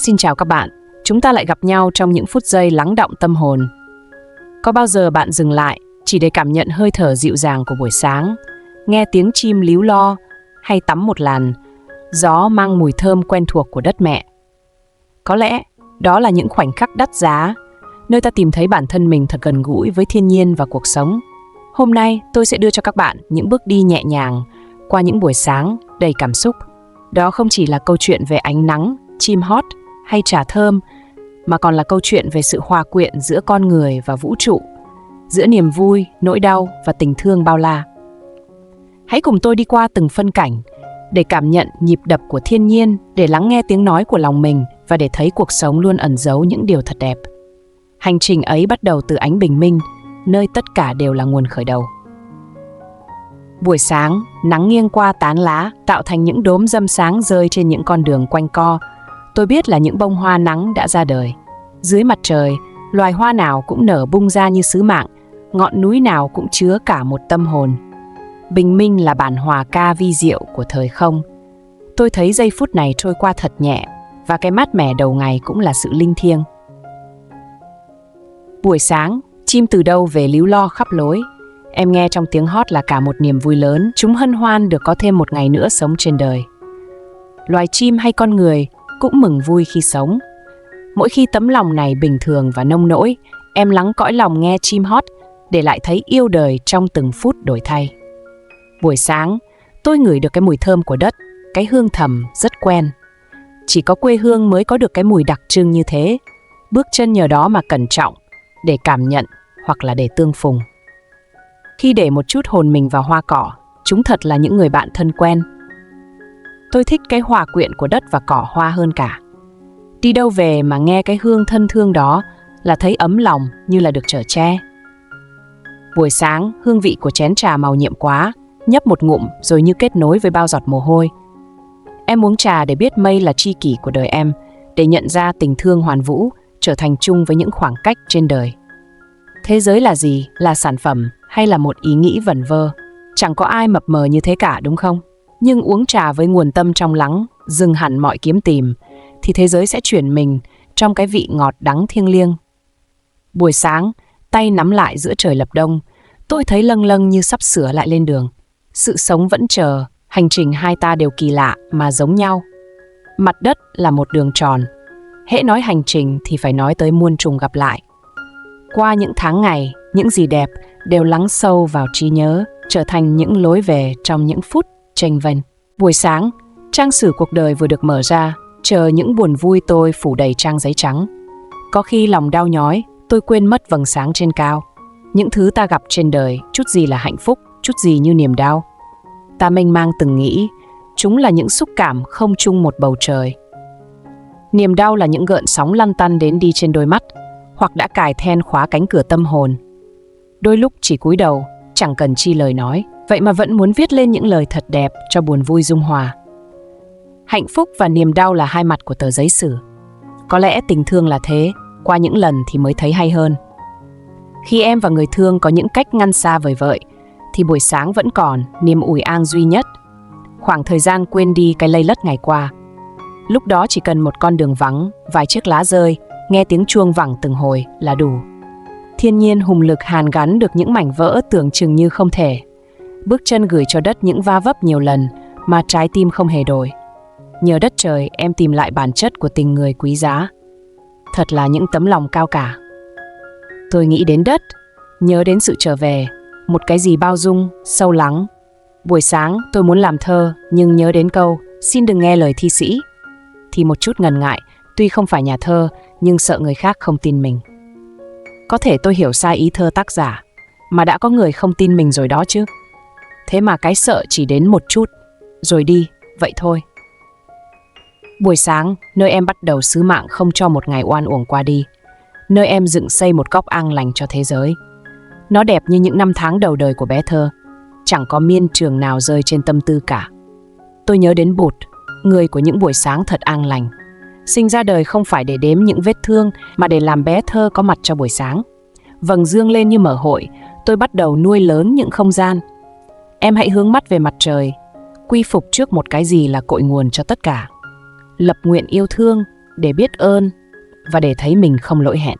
Xin chào các bạn, chúng ta lại gặp nhau trong những phút giây lắng đọng tâm hồn. Có bao giờ bạn dừng lại chỉ để cảm nhận hơi thở dịu dàng của buổi sáng, nghe tiếng chim líu lo hay tắm một làn gió mang mùi thơm quen thuộc của đất mẹ? Có lẽ đó là những khoảnh khắc đắt giá, nơi ta tìm thấy bản thân mình thật gần gũi với thiên nhiên và cuộc sống. Hôm nay tôi sẽ đưa cho các bạn những bước đi nhẹ nhàng qua những buổi sáng đầy cảm xúc. Đó không chỉ là câu chuyện về ánh nắng, chim hót hay trà thơm, mà còn là câu chuyện về sự hòa quyện giữa con người và vũ trụ, giữa niềm vui, nỗi đau và tình thương bao la. Hãy cùng tôi đi qua từng phân cảnh để cảm nhận nhịp đập của thiên nhiên, để lắng nghe tiếng nói của lòng mình và để thấy cuộc sống luôn ẩn giấu những điều thật đẹp. Hành trình ấy bắt đầu từ ánh bình minh, nơi tất cả đều là nguồn khởi đầu. Buổi sáng, nắng nghiêng qua tán lá, tạo thành những đốm râm sáng rơi trên những con đường quanh co. Tôi biết là những bông hoa nắng đã ra đời. Dưới mặt trời, loài hoa nào cũng nở bung ra như sứ mạng, ngọn núi nào cũng chứa cả một tâm hồn. Bình minh là bản hòa ca vi diệu của thời không. Tôi thấy giây phút này trôi qua thật nhẹ, và cái mát mẻ đầu ngày cũng là sự linh thiêng. Buổi sáng, chim từ đâu về líu lo khắp lối. Em nghe trong tiếng hót là cả một niềm vui lớn, chúng hân hoan được có thêm một ngày nữa sống trên đời. Loài chim hay con người cũng mừng vui khi sống. Mỗi khi tấm lòng này bình thường và nông nỗi, em lắng cõi lòng nghe chim hót, để lại thấy yêu đời trong từng phút đổi thay. Buổi sáng, tôi ngửi được cái mùi thơm của đất, cái hương thầm rất quen. Chỉ có quê hương mới có được cái mùi đặc trưng như thế. Bước chân nhờ đó mà cẩn trọng, để cảm nhận hoặc là để tương phùng. Khi để một chút hồn mình vào hoa cỏ, chúng thật là những người bạn thân quen. Tôi thích cái hòa quyện của đất và cỏ hoa hơn cả. Đi đâu về mà nghe cái hương thân thương đó là thấy ấm lòng, như là được chở che. Buổi sáng, hương vị của chén trà màu nhiệm quá, nhấp một ngụm rồi như kết nối với bao giọt mồ hôi. Em uống trà để biết mây là tri kỷ của đời em, để nhận ra tình thương hoàn vũ trở thành chung với những khoảng cách trên đời. Thế giới là gì? Là sản phẩm hay là một ý nghĩ vẩn vơ? Chẳng có ai mập mờ như thế cả, đúng không? Nhưng uống trà với nguồn tâm trong lắng, dừng hẳn mọi kiếm tìm, thì thế giới sẽ chuyển mình trong cái vị ngọt đắng thiêng liêng. Buổi sáng, tay nắm lại giữa trời lập đông, tôi thấy lâng lâng như sắp sửa lại lên đường. Sự sống vẫn chờ, hành trình hai ta đều kỳ lạ mà giống nhau. Mặt đất là một đường tròn. Hễ nói hành trình thì phải nói tới muôn trùng gặp lại. Qua những tháng ngày, những gì đẹp đều lắng sâu vào trí nhớ, trở thành những lối về trong những phút chênh vênh. Buổi sáng, trang sử cuộc đời vừa được mở ra, chờ những buồn vui tôi phủ đầy trang giấy trắng. Có khi lòng đau nhói, tôi quên mất vầng sáng trên cao. Những thứ ta gặp trên đời, chút gì là hạnh phúc, chút gì như niềm đau. Ta mênh mang từng nghĩ, chúng là những xúc cảm không chung một bầu trời. Niềm đau là những gợn sóng lăn tăn đến đi trên đôi mắt, hoặc đã cài then khóa cánh cửa tâm hồn. Đôi lúc chỉ cúi đầu, chẳng cần chi lời nói, vậy mà vẫn muốn viết lên những lời thật đẹp cho buồn vui dung hòa. Hạnh phúc và niềm đau là hai mặt của tờ giấy sử. Có lẽ tình thương là thế, qua những lần thì mới thấy hay hơn. Khi em và người thương có những cách ngăn xa vời vợi, thì buổi sáng vẫn còn niềm ủi an duy nhất. Khoảng thời gian quên đi cái lây lất ngày qua. Lúc đó chỉ cần một con đường vắng, vài chiếc lá rơi, nghe tiếng chuông vẳng từng hồi là đủ. Thiên nhiên hùng lực hàn gắn được những mảnh vỡ tưởng chừng như không thể. Bước chân gửi cho đất những va vấp nhiều lần mà trái tim không hề đổi. Nhờ đất trời em tìm lại bản chất của tình người quý giá. Thật là những tấm lòng cao cả. Tôi nghĩ đến đất, nhớ đến sự trở về, một cái gì bao dung, sâu lắng. Buổi sáng tôi muốn làm thơ, nhưng nhớ đến câu xin đừng nghe lời thi sĩ, thì một chút ngần ngại. Tuy không phải nhà thơ, nhưng sợ người khác không tin mình. Có thể tôi hiểu sai ý thơ tác giả, mà đã có người không tin mình rồi đó chứ. Thế mà cái sợ chỉ đến một chút, rồi đi, vậy thôi. Buổi sáng, nơi em bắt đầu sứ mạng không cho một ngày oan uổng qua đi. Nơi em dựng xây một góc an lành cho thế giới. Nó đẹp như những năm tháng đầu đời của bé thơ. Chẳng có miên trường nào rơi trên tâm tư cả. Tôi nhớ đến Bụt, người của những buổi sáng thật an lành. Sinh ra đời không phải để đếm những vết thương, mà để làm bé thơ có mặt cho buổi sáng. Vầng dương lên như mở hội, tôi bắt đầu nuôi lớn những không gian. Em hãy hướng mắt về mặt trời, quy phục trước một cái gì là cội nguồn cho tất cả. Lập nguyện yêu thương, để biết ơn và để thấy mình không lỗi hẹn.